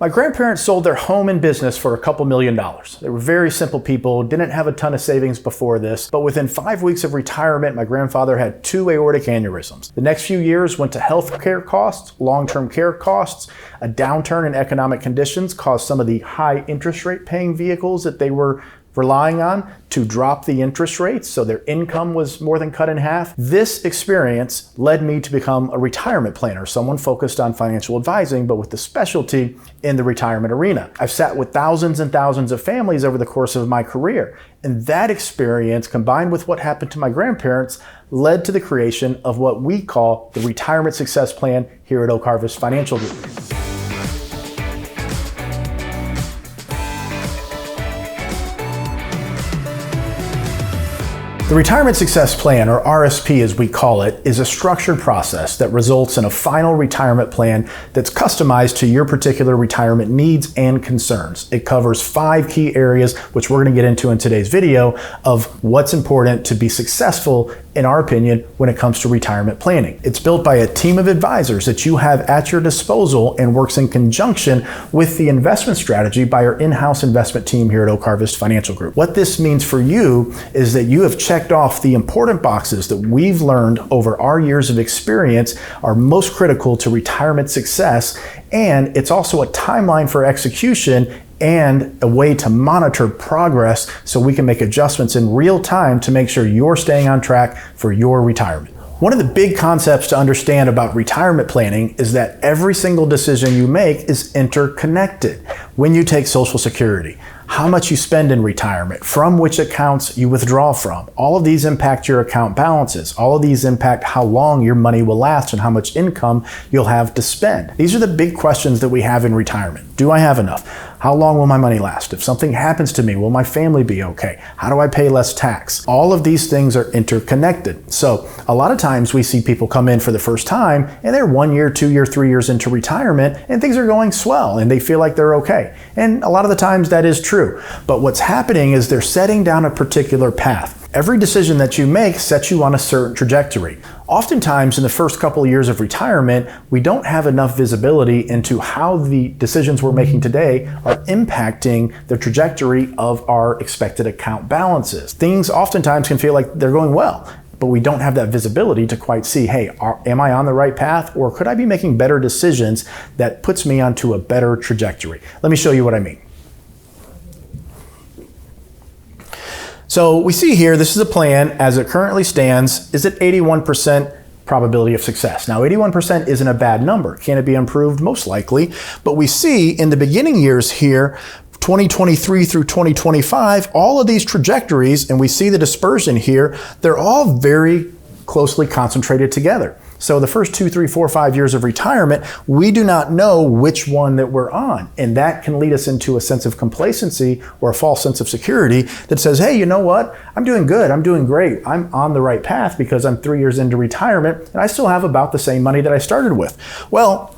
My grandparents sold their home and business for a couple $1 million. They were very simple people, didn't have a ton of savings before this, but within 5 weeks of retirement, my grandfather had 2 aortic aneurysms. The next few years went to healthcare costs, long-term care costs. A downturn in economic conditions caused some of the high interest rate paying vehicles that they were relying on to drop the interest rates, so their income was more than cut in half. This experience led me to become a retirement planner, someone focused on financial advising, but with the specialty in the retirement arena. I've sat with thousands and thousands of families over the course of my career, and that experience, combined with what happened to my grandparents, led to the creation of what we call the Retirement Success Plan here at Oak Harvest Financial Group. The Retirement Success Plan, or RSP as we call it, is a structured process that results in a final retirement plan that's customized to your particular retirement needs and concerns. It covers 5 key areas, which we're going to get into in today's video, of what's important to be successful, in our opinion, when it comes to retirement planning. It's built by a team of advisors that you have at your disposal and works in conjunction with the investment strategy by our in-house investment team here at Oak Harvest Financial Group. What this means for you is that you have checked off the important boxes that we've learned over our years of experience are most critical to retirement success, and it's also a timeline for execution and a way to monitor progress so we can make adjustments in real time to make sure you're staying on track for your retirement. One of the big concepts to understand about retirement planning is that every single decision you make is interconnected. When you take Social Security, how much you spend in retirement, from which accounts you withdraw from. All of these impact your account balances. All of these impact how long your money will last and how much income you'll have to spend. These are the big questions that we have in retirement. Do I have enough? How long will my money last? If something happens to me, will my family be okay? How do I pay less tax? All of these things are interconnected. So a lot of times we see people come in for the first time and they're 1 year, 2 year, 3 years into retirement and things are going swell and they feel like they're okay. And a lot of the times that is true. But what's happening is they're setting down a particular path. Every decision that you make sets you on a certain trajectory. Oftentimes in the first couple of years of retirement, we don't have enough visibility into how the decisions we're making today are impacting the trajectory of our expected account balances. Things oftentimes can feel like they're going well, but we don't have that visibility to quite see, hey, am I on the right path, or could I be making better decisions that puts me onto a better trajectory? Let me show you what I mean. So we see here, this is a plan as it currently stands, is at 81% probability of success. Now 81% isn't a bad number. Can it be improved? Most likely. But we see in the beginning years here, 2023 through 2025, all of these trajectories, and we see the dispersion here, they're all very closely concentrated together. So the first 2, 3, 4, 5 years of retirement, we do not know which one that we're on. And that can lead us into a sense of complacency or a false sense of security that says, hey, you know what? I'm doing good. I'm doing great. I'm on the right path because I'm 3 years into retirement and I still have about the same money that I started with. Well,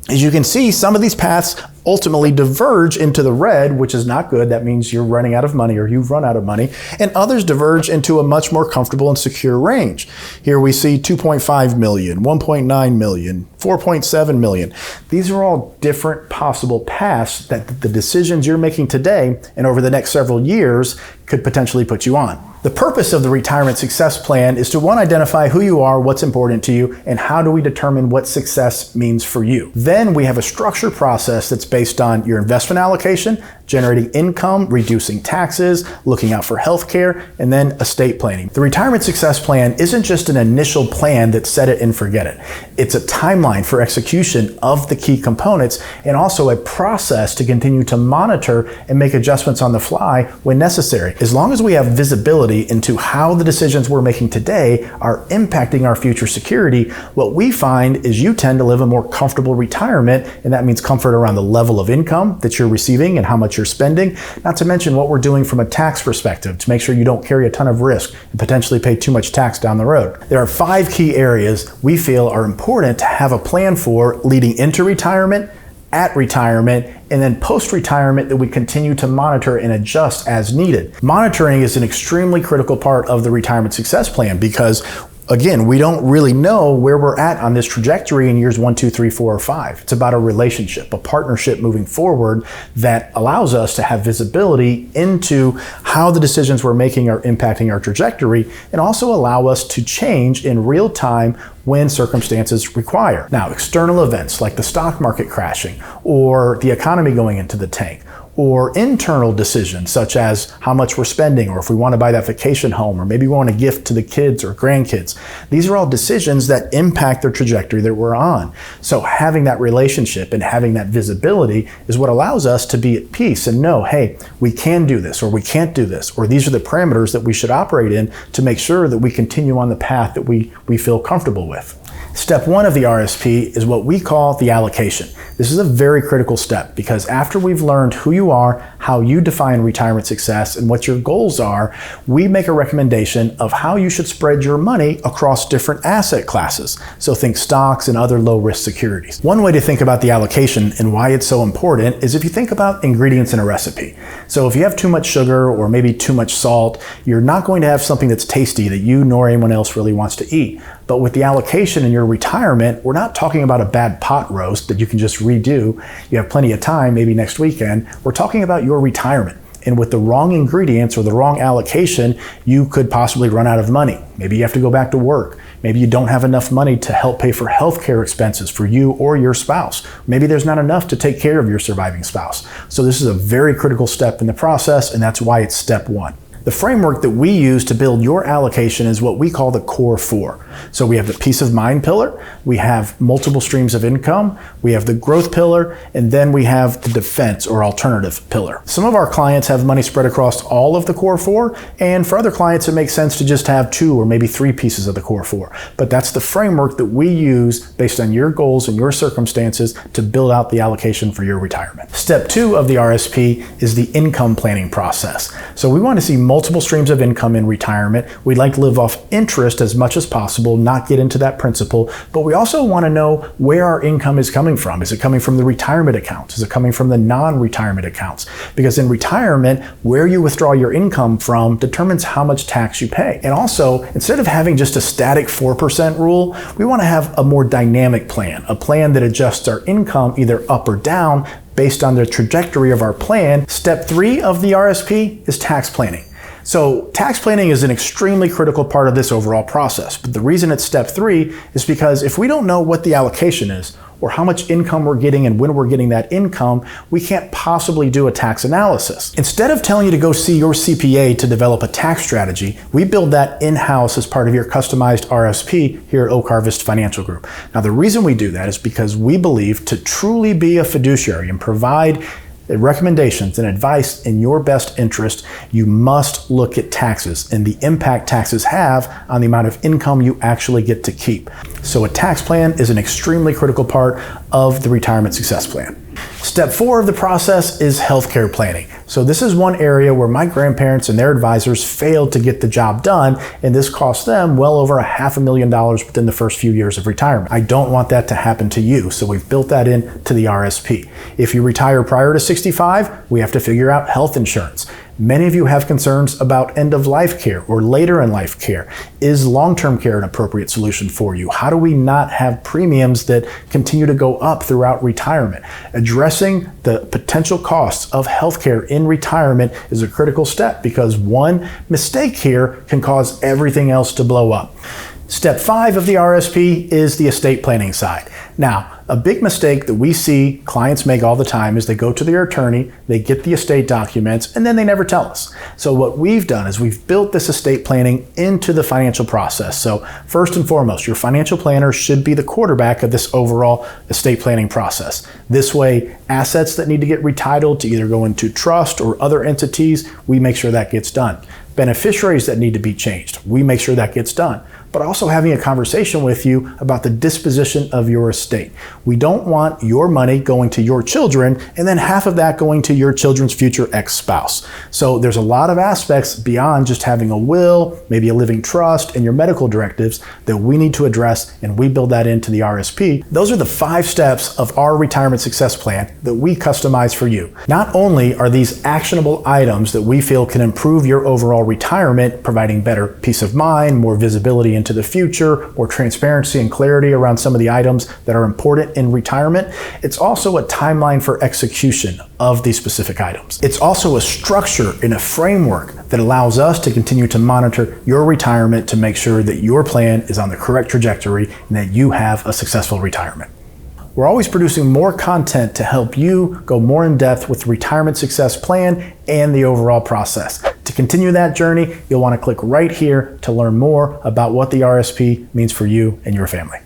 as you can see, some of these paths ultimately diverge into the red, which is not good. That means you're running out of money or you've run out of money. And others diverge into a much more comfortable and secure range. Here we see 2.5 million, 1.9 million, 4.7 million. These are all different possible paths that the decisions you're making today and over the next several years could potentially put you on. The purpose of the Retirement Success Plan is to, one, identify who you are, what's important to you, and how do we determine what success means for you. Then we have a structured process that's based on your investment allocation, generating income, reducing taxes, looking out for healthcare, and then estate planning. The Retirement Success Plan isn't just an initial plan that set it and forget it. It's a timeline for execution of the key components and also a process to continue to monitor and make adjustments on the fly when necessary. As long as we have visibility into how the decisions we're making today are impacting our future security, what we find is you tend to live a more comfortable retirement, and that means comfort around the level of income that you're receiving and how much you're spending, not to mention what we're doing from a tax perspective to make sure you don't carry a ton of risk and potentially pay too much tax down the road. There are 5 key areas we feel are important to have a plan for leading into retirement, at retirement, and then post-retirement that we continue to monitor and adjust as needed. Monitoring is an extremely critical part of the Retirement Success Plan because Again, we don't really know where we're at on this trajectory in years 1, 2, 3, 4, or 5. It's about a relationship, a partnership moving forward that allows us to have visibility into how the decisions we're making are impacting our trajectory, and also allow us to change in real time when circumstances require. Now, external events like the stock market crashing or the economy going into the tank, or internal decisions such as how much we're spending, or if we want to buy that vacation home, or maybe we want to gift to the kids or grandkids. These are all decisions that impact the trajectory that we're on. So having that relationship and having that visibility is what allows us to be at peace and know, hey, we can do this, or we can't do this, or these are the parameters that we should operate in to make sure that we continue on the path that we feel comfortable with. Step 1 of the RSP is what we call the allocation. This is a very critical step because after we've learned who you are, how you define retirement success, and what your goals are, we make a recommendation of how you should spread your money across different asset classes. So think stocks and other low-risk securities. One way to think about the allocation and why it's so important is if you think about ingredients in a recipe. So if you have too much sugar or maybe too much salt, you're not going to have something that's tasty that you nor anyone else really wants to eat. But with the allocation in your retirement, we're not talking about a bad pot roast that you can just redo. You have plenty of time, maybe next weekend. We're talking about your retirement. And with the wrong ingredients or the wrong allocation, you could possibly run out of money. Maybe you have to go back to work. Maybe you don't have enough money to help pay for healthcare expenses for you or your spouse. Maybe there's not enough to take care of your surviving spouse. So this is a very critical step in the process, and that's why it's step 1. The framework that we use to build your allocation is what we call the core 4. So we have the peace of mind pillar, we have multiple streams of income, we have the growth pillar, and then we have the defense or alternative pillar. Some of our clients have money spread across all of the core 4, and for other clients it makes sense to just have 2 or maybe 3 pieces of the core 4. But that's the framework that we use based on your goals and your circumstances to build out the allocation for your retirement. Step 2 of the RSP is the income planning process. So we want to see multiple streams of income in retirement. We'd like to live off interest as much as possible, not get into that principal, but we also want to know where our income is coming from. Is it coming from the retirement accounts? Is it coming from the non-retirement accounts? Because in retirement, where you withdraw your income from determines how much tax you pay. And also, instead of having just a static 4% rule, we want to have a more dynamic plan, a plan that adjusts our income either up or down based on the trajectory of our plan. Step 3 of the RSP is tax planning. So tax planning is an extremely critical part of this overall process. But the reason it's step 3 is because if we don't know what the allocation is, or how much income we're getting and when we're getting that income, we can't possibly do a tax analysis. Instead of telling you to go see your CPA to develop a tax strategy, we build that in-house as part of your customized RSP here at Oak Harvest Financial Group. Now, the reason we do that is because we believe to truly be a fiduciary and provide recommendations and advice in your best interest, you must look at taxes and the impact taxes have on the amount of income you actually get to keep. So a tax plan is an extremely critical part of the retirement success plan. Step 4 of the process is healthcare planning. So this is one area where my grandparents and their advisors failed to get the job done, and this cost them well over $500,000 within the first few years of retirement. I don't want that to happen to you, so we've built that into the RSP. If you retire prior to 65, we have to figure out health insurance. Many of you have concerns about end-of-life care or later in life care. Is long-term care an appropriate solution for you? How do we not have premiums that continue to go up throughout retirement? Addressing the potential costs of healthcare in retirement is a critical step because one mistake here can cause everything else to blow up. Step 5 of the RSP is the estate planning side. Now, a big mistake that we see clients make all the time is they go to their attorney, they get the estate documents, and then they never tell us. So what we've done is we've built this estate planning into the financial process. So first and foremost, your financial planner should be the quarterback of this overall estate planning process. This way, assets that need to get retitled to either go into trust or other entities, we make sure that gets done. Beneficiaries that need to be changed, we make sure that gets done. But also having a conversation with you about the disposition of your estate. We don't want your money going to your children and then half of that going to your children's future ex-spouse. So there's a lot of aspects beyond just having a will, maybe a living trust, and your medical directives that we need to address, and we build that into the RSP. Those are the 5 steps of our retirement success plan that we customize for you. Not only are these actionable items that we feel can improve your overall retirement, providing better peace of mind, more visibility into the future, more transparency and clarity around some of the items that are important in retirement. It's also a timeline for execution of these specific items. It's also a structure and a framework that allows us to continue to monitor your retirement to make sure that your plan is on the correct trajectory and that you have a successful retirement. We're always producing more content to help you go more in depth with the retirement success plan and the overall process. To continue that journey, you'll want to click right here to learn more about what the RSP means for you and your family.